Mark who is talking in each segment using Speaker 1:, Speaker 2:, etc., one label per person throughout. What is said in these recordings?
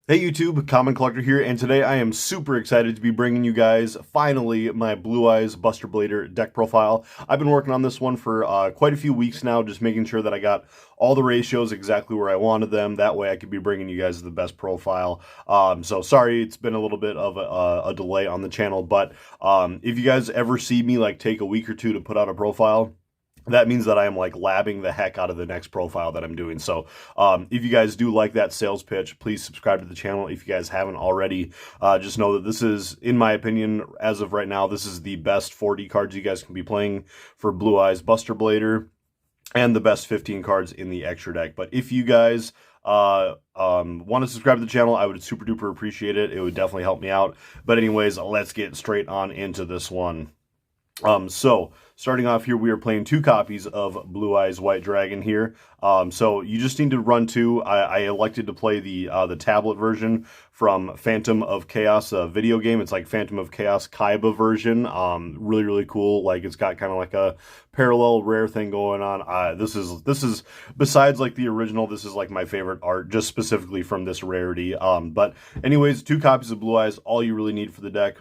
Speaker 1: Hey YouTube, Common Collector here, and today I am super excited to be bringing you guys, finally, my Blue Eyes Buster Blader deck profile. I've been working on this one for quite a few weeks now, just making sure that I got all the ratios exactly where I wanted them. That way I could be bringing you guys the best profile. So sorry, it's been a little bit of a delay on the channel, but if you guys ever see me like take a week or two to put out a profile, that means that I am like labbing the heck out of the next profile that I'm doing. So if you guys do like that sales pitch, please subscribe to the channel. If you guys haven't already, just know that this is, in my opinion, as of right now, this is the best 4D cards you guys can be playing for Blue Eyes Buster Blader and the best 15 cards in the extra deck. But if you guys want to subscribe to the channel, I would super duper appreciate it. It would definitely help me out. But anyways, let's get straight on into this one. So starting off here, we are playing two copies of Blue Eyes White Dragon here. So you just need to run two. I elected to play the tablet version from Phantom of Chaos video game. It's like Phantom of Chaos Kaiba version. Really, really cool. Like it's got kind of like a parallel rare thing going on. This is besides like the original, this is like my favorite art just specifically from this rarity. But anyways, two copies of Blue Eyes, all you really need for the deck.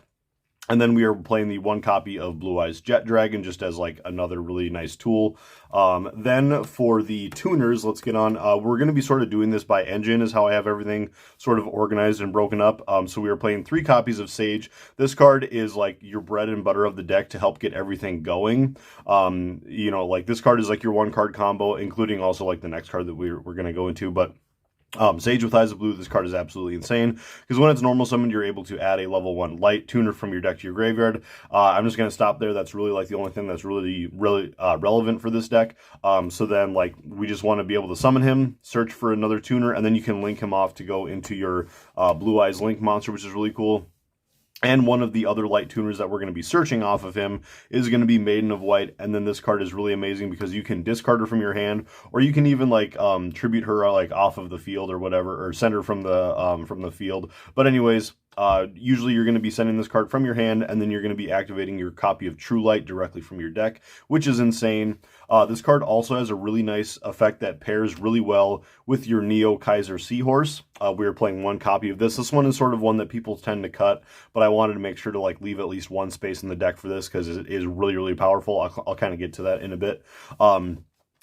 Speaker 1: And then we are playing the one copy of Blue Eyes Jet Dragon just as like another really nice tool. Then for the tuners, let's get on. We're going to be sort of doing this by engine is how I have everything sort of organized and broken up. So we are playing three copies of Sage. This card is like your bread and butter of the deck to help get everything going. You know, like this card is like your one card combo, including also like the next card that we're going to go into. But Sage with Eyes of Blue, this card is absolutely insane, because when it's normal summoned, you're able to add a level 1 light tuner from your deck to your graveyard. I'm just going to stop there. That's really like the only thing that's really relevant for this deck. So then like we just want to be able to summon him, search for another tuner, and then you can link him off to go into your Blue Eyes Link monster, which is really cool. And one of the other light tuners that we're going to be searching off of him is going to be Maiden of White. And then this card is really amazing because you can discard her from your hand, or you can even like tribute her like off of the field or whatever, or send her from the field. But anyways, usually you're going to be sending this card from your hand, and then you're going to be activating your copy of True Light directly from your deck, which is insane. This card also has a really nice effect that pairs really well with your Neo Kaiser Seahorse. We are playing one copy of this. This one is sort of one that people tend to cut, but I wanted to make sure to like leave at least one space in the deck for this because it is really, really powerful. I'll kind of get to that in a bit.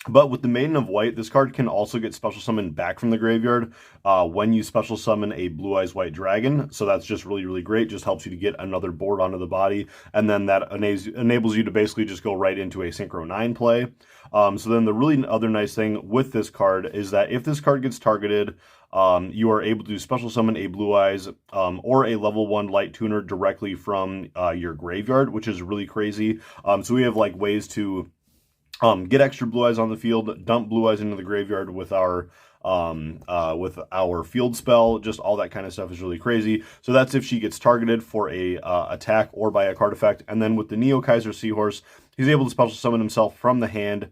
Speaker 1: But with the Maiden of White, this card can also get special summoned back from the graveyard when you special summon a Blue Eyes White Dragon. So that's just really, really great. Just helps you to get another board onto the body. And then that enables you to basically just go right into a Synchro 9 play. So then the really other nice thing with this card is that if this card gets targeted, you are able to special summon a Blue Eyes or a level 1 light tuner directly from your graveyard, which is really crazy. So we have like ways to get extra Blue Eyes on the field, dump Blue Eyes into the graveyard with our field spell. Just all that kind of stuff is really crazy. So that's if she gets targeted for a attack or by a card effect. And then with the Neo Kaiser Seahorse, he's able to special summon himself from the hand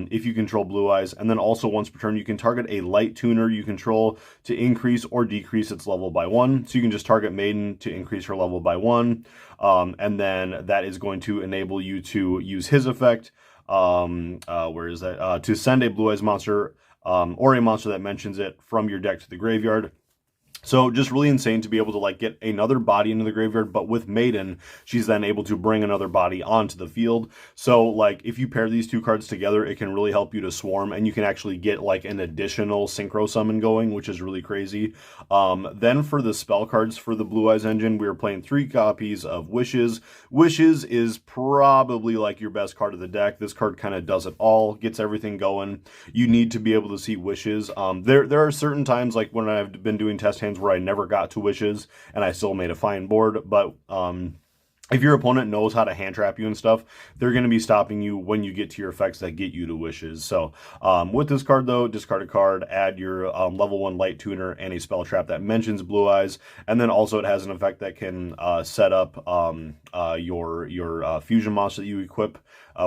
Speaker 1: if you control Blue Eyes. And then also once per turn, you can target a light tuner you control to increase or decrease its level by 1. So you can just target Maiden to increase her level by 1. And then that is going to enable you to use his effect. Where is that? To send a Blue Eyes monster or a monster that mentions it from your deck to the graveyard. So just really insane to be able to like get another body into the graveyard, but with Maiden, she's then able to bring another body onto the field. So like if you pair these two cards together, it can really help you to swarm, and you can actually get like an additional synchro summon going, which is really crazy. Then for the spell cards for the Blue Eyes engine, we are playing three copies of Wishes. Wishes is probably like your best card of the deck. This card kind of does it all, gets everything going. You need to be able to see Wishes. There are certain times like when I've been doing test hands where I never got to Wishes and I still made a fine board, but if your opponent knows how to hand trap you and stuff, they're going to be stopping you when you get to your effects that get you to Wishes. So with this card though, discard a card, add your level 1 light tuner and a spell trap that mentions Blue Eyes, and then also it has an effect that can set up your fusion monster that you equip,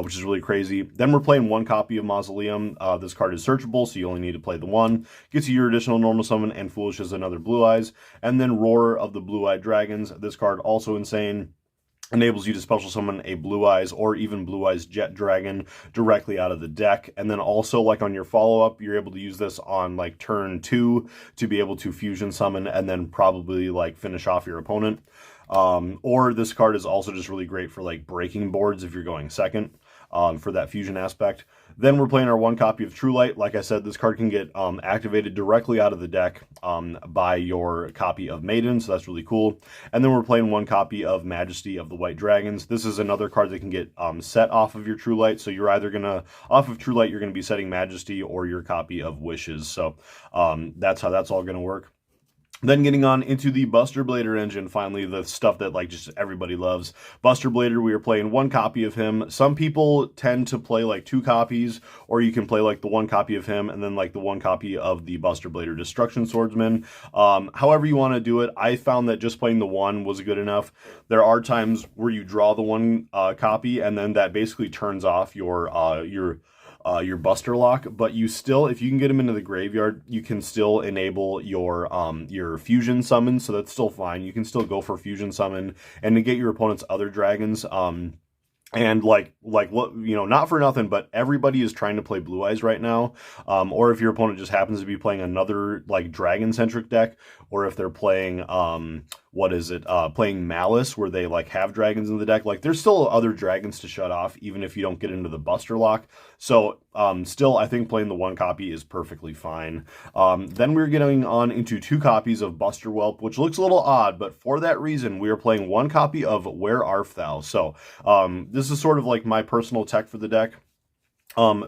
Speaker 1: which is really crazy. Then we're playing one copy of Mausoleum. This card is searchable, so you only need to play the one. Gets you your additional normal summon, and Foolish is another Blue Eyes. And then Roar of the Blue-Eyed Dragons. This card also insane. enables you to special summon a Blue Eyes or even Blue Eyes Jet Dragon directly out of the deck. And then also, like on your follow-up, you're able to use this on like turn 2 to be able to fusion summon and then probably like finish off your opponent. Or this card is also just really great for like breaking boards if you're going second. For that fusion aspect. Then we're playing our 1 copy of True Light. Like I said, this card can get activated directly out of the deck by your copy of Maiden, so that's really cool. And then we're playing 1 copy of Majesty of the White Dragons. This is another card that can get set off of your True Light, so you're either going to, off of True Light, you're going to be setting Majesty or your copy of Wishes. So that's how that's all going to work. Then getting on into the Buster Blader engine, finally, the stuff that like just everybody loves. Buster Blader, we are playing 1 copy of him. Some people tend to play like 2 copies, or you can play like the 1 copy of him and then like the 1 copy of the Buster Blader Destruction Swordsman. However you want to do it, I found that just playing the 1 was good enough. There are times where you draw the 1 copy and then that basically turns off your Buster Lock, but you still, if you can get him into the graveyard, you can still enable your fusion summon, so that's still fine. You can still go for fusion summon and negate your opponent's other dragons. And like what, you know, not for nothing, but everybody is trying to play Blue Eyes right now. Or if your opponent just happens to be playing another like dragon-centric deck, or if they're playing playing Malice, where they like have dragons in the deck. Like there's still other dragons to shut off, even if you don't get into the Buster Lock. So still, I think playing the 1 copy is perfectly fine. Then we're getting on into 2 copies of Buster Whelp, which looks a little odd, but for that reason, we are playing 1 copy of Where Art Thou. So this is sort of like my personal tech for the deck,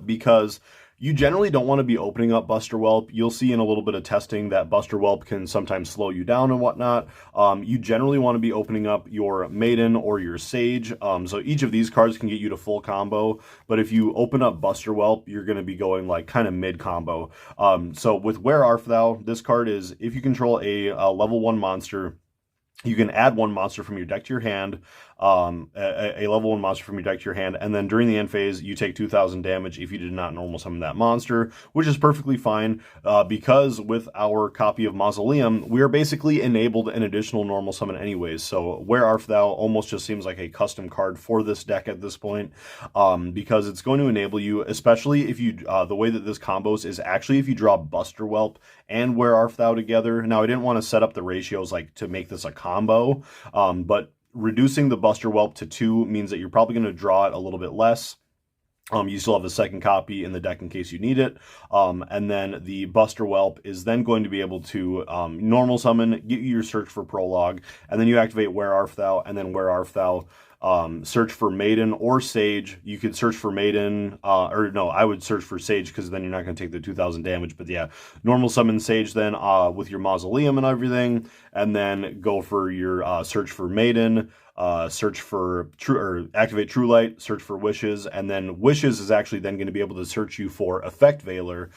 Speaker 1: because you generally don't want to be opening up Buster Whelp. You'll see in a little bit of testing that Buster Whelp can sometimes slow you down and whatnot. You generally want to be opening up your Maiden or your Sage. So each of these cards can get you to full combo, but if you open up Buster Whelp, you're going to be going like kind of mid combo. So with Where Art Thou, this card is, if you control a level 1 monster, you can add 1 monster from your deck to your hand, a level 1 monster from your deck to your hand, and then during the end phase, you take 2,000 damage if you did not normal summon that monster, which is perfectly fine, because with our copy of Mausoleum, we are basically enabled an additional normal summon anyways, so Where Art Thou almost just seems like a custom card for this deck at this point, because it's going to enable you, especially if you, the way that this combos is actually if you draw Buster Whelp and Where Art Thou together. Now, I didn't want to set up the ratios like to make this a combo, but reducing the Buster Whelp to 2 means that you're probably going to draw it a little bit less. You still have a second copy in the deck in case you need it. And then the Buster Whelp is then going to be able to normal summon, get you your Search for Prologue, and then you activate Where Art Thou, and then Where Art Thou search for Maiden or Sage. You could search for Maiden, or no, I would search for Sage because then you're not going to take the 2,000 damage. But yeah, normal summon Sage then with your Mausoleum and everything, and then go for your search for Maiden, search for activate True Light, search for Wishes, and then Wishes is actually then going to be able to search you for Effect Veiler.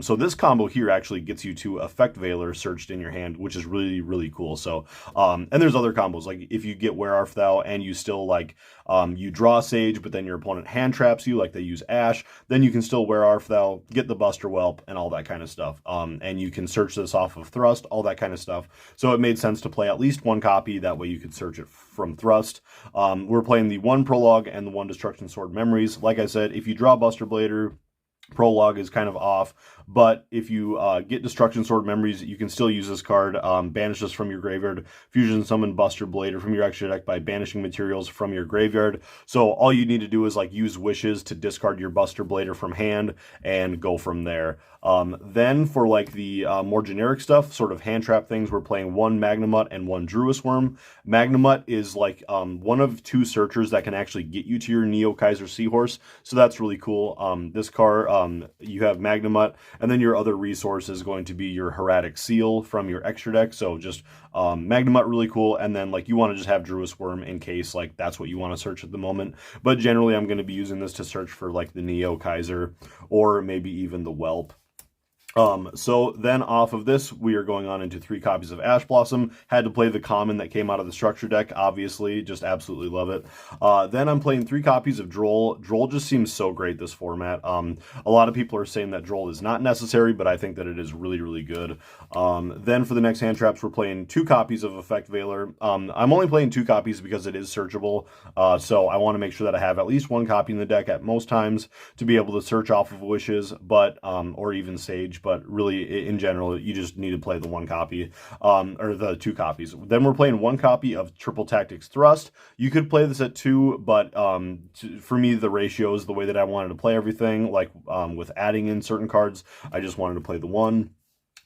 Speaker 1: So this combo here actually gets you to Effect Veiler searched in your hand, which is really, really cool. So, and there's other combos, like if you get Where Art Thou and you still like, you draw Sage, but then your opponent hand traps you, like they use Ash, then you can still Where Art Thou, get the Buster Whelp, and all that kind of stuff. And you can search this off of Thrust, all that kind of stuff. So it made sense to play at least 1 copy, that way you could search it from Thrust. We're playing the 1 Prologue and the 1 Destruction Sword Memories. Like I said, if you draw Buster Blader, Prologue is kind of off, but if you get Destruction Sword Memories, you can still use this card, banish this from your graveyard, fusion summon Buster Blader from your extra deck by banishing materials from your graveyard. So all you need to do is like use Wishes to discard your Buster Blader from hand and go from there. Then for like the more generic stuff, sort of hand trap things, we're playing 1 Magnamut and 1 Druis Worm. Magnamut is like one of 2 searchers that can actually get you to your Neo Kaiser Seahorse, so that's really cool. This card, you have Magnamut, and then your other resource is going to be your Hieratic Seal from your extra deck, so just Magnamut, really cool, and then like you want to just have Druis Worm in case like that's what you want to search at the moment, but generally I'm going to be using this to search for like the Neo Kaiser, or maybe even the Whelp. So then off of this, we are going on into 3 copies of Ash Blossom. Had to play the common that came out of the structure deck, obviously. Just absolutely love it. Then I'm playing 3 copies of Droll. Droll just seems so great this format. A lot of people are saying that Droll is not necessary, but I think that it is really, really good. Then for the next hand traps, we're playing 2 copies of Effect Veiler. I'm only playing 2 copies because it is searchable. So I want to make sure that I have at least 1 copy in the deck at most times to be able to search off of Wishes, but or even Sage. But really, in general, you just need to play the 1 copy, or the 2 copies. Then we're playing 1 copy of Triple Tactics Thrust. You could play this at 2, but for me, the ratio is the way that I wanted to play everything. Like with adding in certain cards, I just wanted to play the 1.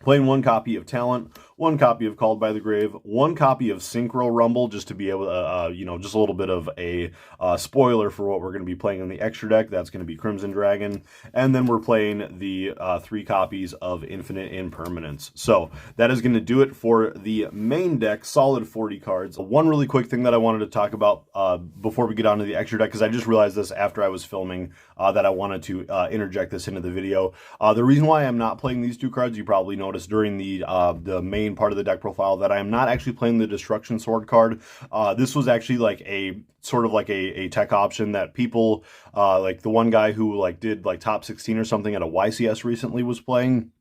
Speaker 1: Playing 1 copy of Talent, 1 copy of Called by the Grave, 1 copy of Synchro Rumble, just to be able to, just a little bit of a spoiler for what we're going to be playing in the extra deck. That's going to be Crimson Dragon. And then we're playing the 3 copies of Infinite Impermanence. So that is going to do it for the main deck, solid 40 cards. One really quick thing that I wanted to talk about before we get on to the extra deck, because I just realized this after I was filming that I wanted to interject this into the video. The reason why I'm not playing these 2 cards, you probably noticed during the main part of the deck profile, that I am not actually playing the Destruction Sword card. This was actually like a sort of like a tech option that people like the one guy who like did like top 16 or something at a YCS recently was playing.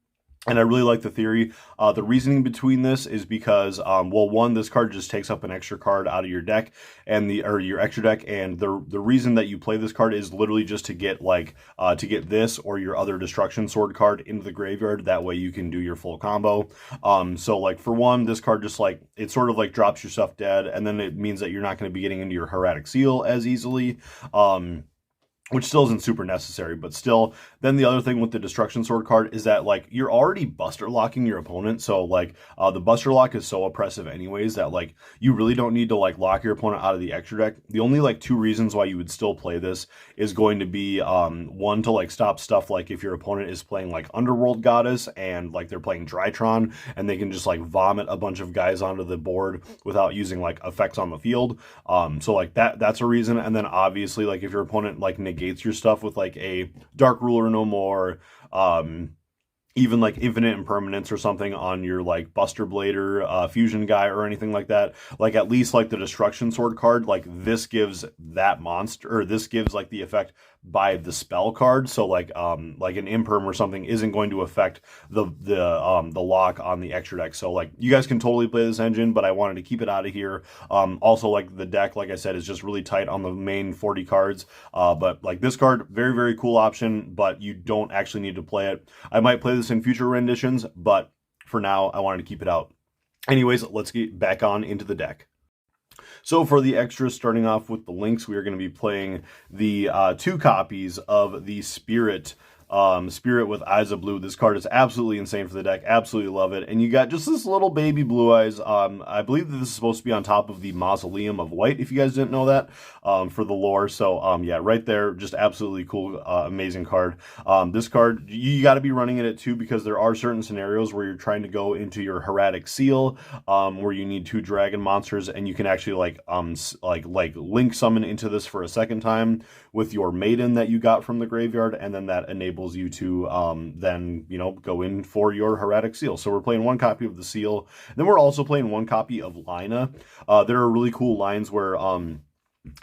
Speaker 1: And I really like the theory. The reasoning between this is because, well, 1, this card just takes up an extra card out of your deck, and your extra deck, and the reason that you play this card is literally just to get like to get this or your other Destruction Sword card into the graveyard. That way you can do your full combo. So like for 1, this card just like it sort of like drops your stuff dead, and then it means that you're not going to be getting into your Hieratic Seal as easily. Which still isn't super necessary, but still. Then the other thing with the Destruction Sword card is that, like, you're already Buster Locking your opponent, so, like, the Buster Lock is so oppressive anyways that, like, you really don't need to, like, lock your opponent out of the extra deck. The only, like, 2 reasons why you would still play this is going to be, 1, to, like, stop stuff like if your opponent is playing, like, Underworld Goddess and, like, they're playing Drytron, and they can just, like, vomit a bunch of guys onto the board without using, like, effects on the field. So, like, that's a reason, and then, obviously, like, if your opponent, like, negates your stuff with like a Dark Ruler No More, even like Infinite Impermanence or something on your like Buster Blader fusion guy or anything like that, like at least like the Destruction Sword card, like this gives that monster, or this gives like the effect by the spell card. So like an Imperm or something isn't going to affect the lock on the extra deck. So like you guys can totally play this engine, but I wanted to keep it out of here. Also, like the deck, like I said, is just really tight on the main 40 cards. But like this card, very, very cool option, but you don't actually need to play it. I might play this in future renditions, but for now, I wanted to keep it out. Anyways, let's get back on into the deck. So for the extras, starting off with the links, we are going to be playing the 2 copies of the Spirit with Eyes of Blue. This card is absolutely insane for the deck. Absolutely love it. And you got just this little baby Blue Eyes. I believe that this is supposed to be on top of the Mausoleum of White, if you guys didn't know that, for the lore. So, yeah, right there, just absolutely cool, amazing card. This card, you got to be running it at 2 because there are certain scenarios where you're trying to go into your Hieratic Seal, where you need 2 dragon monsters, and you can actually like link summon into this for a second time with your Maiden that you got from the graveyard, and then that enables you to then, go in for your Hieratic Seal. So we're playing 1 copy of the Seal. Then we're also playing 1 copy of Lina. There are really cool lines where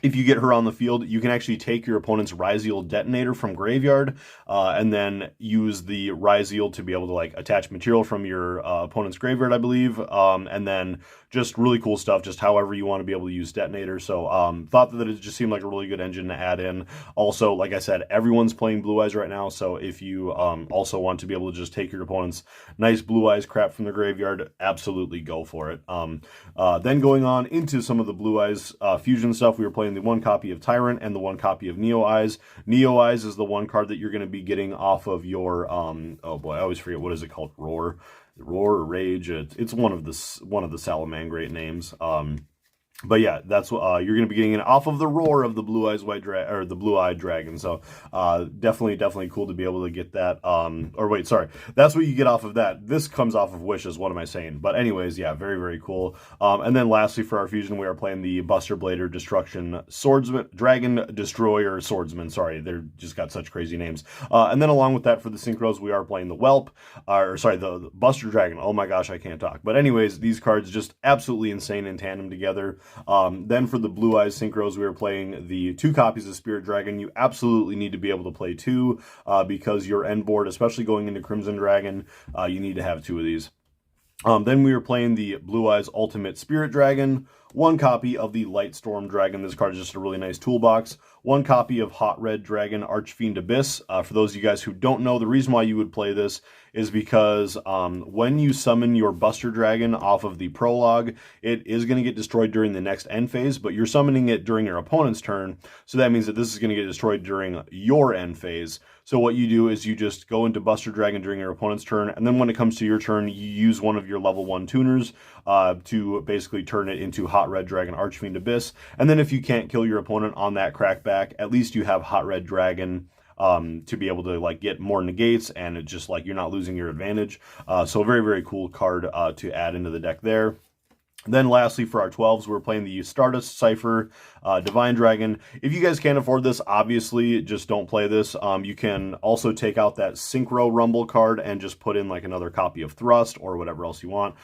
Speaker 1: if you get her on the field, you can actually take your opponent's Ryziel Detonator from graveyard, and then use the Ryziel to be able to like attach material from your opponent's graveyard, I believe, and then just really cool stuff, just however you want to be able to use Detonator. So thought that it just seemed like a really good engine to add in. Also, like I said, everyone's playing Blue Eyes right now, so if you also want to be able to just take your opponent's nice Blue Eyes crap from the graveyard, absolutely go for it. Then going on into some of the Blue Eyes fusion stuff, we were playing the 1 copy of Tyrant and the 1 copy of Neo Eyes. Neo Eyes is the 1 card that you're going to be getting off of your, oh boy, I always forget, what is it called? Roar or Rage. It's one of the Salamangreat names. But yeah, that's what you're going to be getting it off of the roar of the blue-eyed dragon. So definitely cool to be able to get that. Or wait, sorry, that's what you get off of that. This comes off of wishes. What am I saying? But anyways, yeah, very cool. And then lastly, for our fusion, we are playing the Buster Blader Destruction Swordsman, Dragon Destroyer Swordsman. Sorry, they're just got such crazy names. And then along with that, for the synchros, we are playing the Whelp, or sorry, the Buster Dragon. Oh my gosh, I can't talk. But anyways, these cards just absolutely insane in tandem together. Then for the Blue Eyes synchros, we were playing the 2 copies of Spirit Dragon. You absolutely need to be able to play 2 because your end board, especially going into Crimson Dragon, you need to have 2 of these. Then we were playing the Blue Eyes Ultimate Spirit Dragon, 1 copy of the Light Storm Dragon. This card is just a really nice toolbox. 1 copy of Hot Red Dragon Archfiend Abyss. For those of you guys who don't know, the reason why you would play this is because when you summon your Buster Dragon off of the prologue, it is going to get destroyed during the next end phase, but you're summoning it during your opponent's turn, so that means that this is going to get destroyed during your end phase. So what you do is you just go into Buster Dragon during your opponent's turn, and then when it comes to your turn, you use one of your level 1 tuners to basically turn it into Hot Red Dragon Archfiend Abyss. And then if you can't kill your opponent on that crackback, at least you have Hot Red Dragon to be able to like get more negates, and it's just like you're not losing your advantage. So a very cool card to add into the deck there. Then lastly, for our 12s, we're playing the Stardust Cypher Divine Dragon. If you guys can't afford this, obviously just don't play this. You can also take out that Synchro Rumble card and just put in like another copy of Thrust or whatever else you want.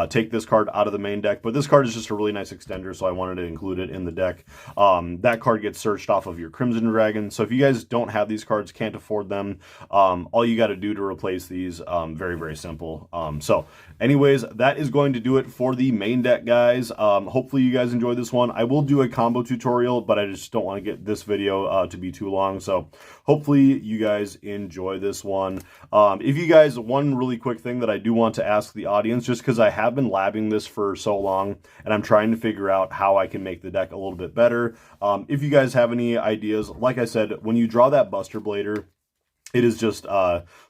Speaker 1: Take this card out of the main deck, but this card is just a really nice extender, so I wanted to include it in the deck. That card gets searched off of your Crimson Dragon, so if you guys don't have these cards, can't afford them, all you got to do to replace these, very simple. So anyways, that is going to do it for the main deck, guys. Hopefully you guys enjoyed this one. I will do a combo tutorial, but I just don't want to get this video to be too long, so hopefully you guys enjoy this one. If you guys, one really quick thing that I do want to ask the audience, just because I have been labbing this for so long and I'm trying to figure out how I can make the deck a little bit better. If you guys have any ideas, like I said, when you draw that Buster Blader, it is just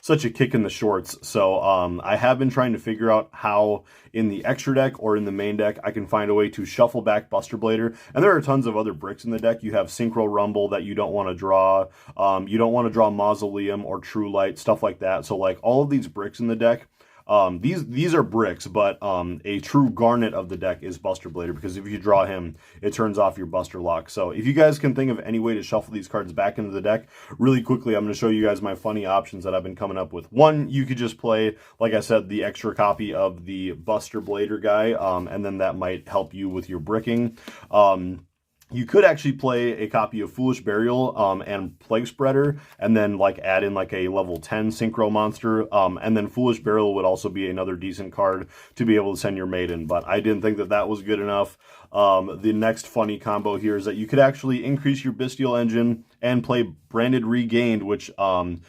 Speaker 1: such a kick in the shorts. So I have been trying to figure out how in the extra deck or in the main deck I can find a way to shuffle back Buster Blader. And there are tons of other bricks in the deck. You have Synchro Rumble that you don't want to draw. You don't want to draw Mausoleum or True Light, stuff like that. So like all of these bricks in the deck, these are bricks, but a true garnet of the deck is Buster Blader, because if you draw him, it turns off your Buster Lock. So if you guys can think of any way to shuffle these cards back into the deck, really quickly, I'm going to show you guys my funny options that I've been coming up with. One, you could just play, like I said, the extra copy of the Buster Blader guy, and then that might help you with your bricking. You could actually play a copy of Foolish Burial and Plague Spreader, and then like add in like a level 10 Synchro monster, and then Foolish Burial would also be another decent card to be able to send your Maiden, but I didn't think that that was good enough. The next funny combo here is that you could actually increase your Bestial Engine and play Branded Regained, which then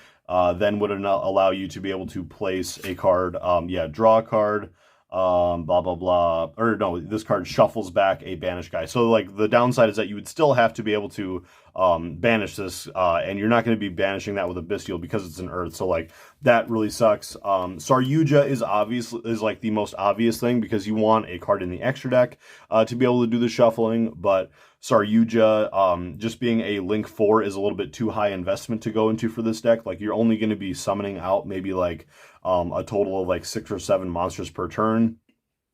Speaker 1: would allow you to be able to place a card, draw a card, blah blah blah, or no, this card shuffles back a banish guy. So like the downside is that you would still have to be able to banish this, and you're not going to be banishing that with a Bestial because it's an Earth, so like that really sucks. Saryuja is like the most obvious thing, because you want a card in the extra deck to be able to do the shuffling, but Saryuja, just being a Link 4 is a little bit too high investment to go into for this deck. Like you're only going to be summoning out maybe like a total of like 6 or 7 monsters per turn.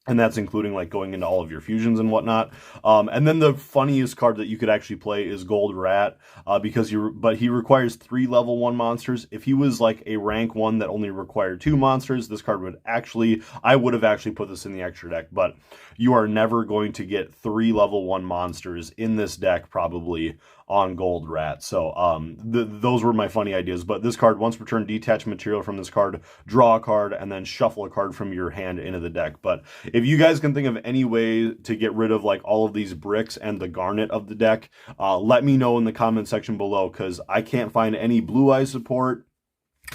Speaker 1: And that's including like going into all of your fusions and whatnot. And then the funniest card that you could actually play is Gold Rat, because he requires 3 level 1 monsters. If he was like a rank 1 that only required 2 monsters, this card would actually, I would have actually put this in the extra deck, but you are never going to get 3 level 1 monsters in this deck probably on Gold Rat. So those were my funny ideas. But this card, once per turn, detach material from this card, draw a card, and then shuffle a card from your hand into the deck. But if you guys can think of any way to get rid of like all of these bricks and the garnet of the deck, let me know in the comment section below, because I can't find any Blue Eye support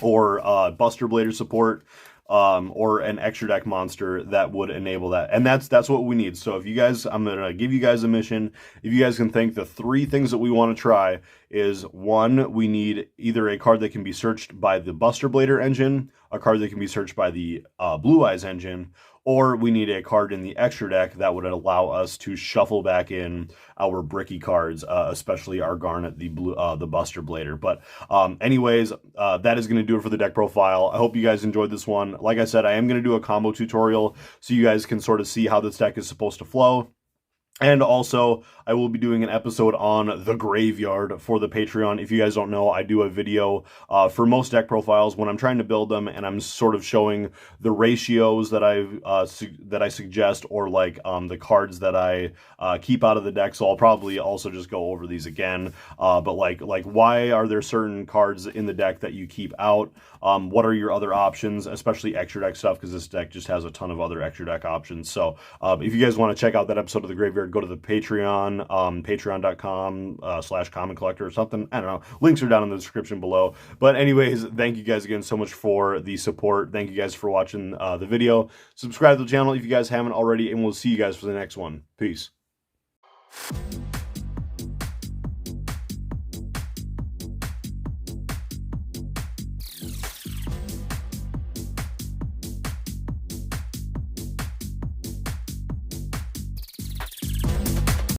Speaker 1: or Buster Blader support, or an extra deck monster that would enable that. And that's what we need. So if you guys, I'm going to give you guys a mission. If you guys can think, the 3 things that we want to try is, 1, we need either a card that can be searched by the Buster Blader engine, a card that can be searched by the Blue Eyes engine, or we need a card in the extra deck that would allow us to shuffle back in our bricky cards, especially our Garnet, the Buster Blader. But anyways, that is going to do it for the deck profile. I hope you guys enjoyed this one. Like I said, I am going to do a combo tutorial so you guys can sort of see how this deck is supposed to flow. And also, I will be doing an episode on the graveyard for the Patreon. If you guys don't know, I do a video for most deck profiles when I'm trying to build them, and I'm sort of showing the ratios that I suggest, or like the cards that I keep out of the deck. So I'll probably also just go over these again. But like why are there certain cards in the deck that you keep out? What are your other options, especially extra deck stuff, because this deck just has a ton of other extra deck options. So if you guys want to check out that episode of the graveyard, go to the Patreon, patreon.com/commoncollector or something. I don't know. Links are down in the description below. But anyways, thank you guys again so much for the support. Thank you guys for watching the video. Subscribe to the channel if you guys haven't already, and we'll see you guys for the next one. Peace.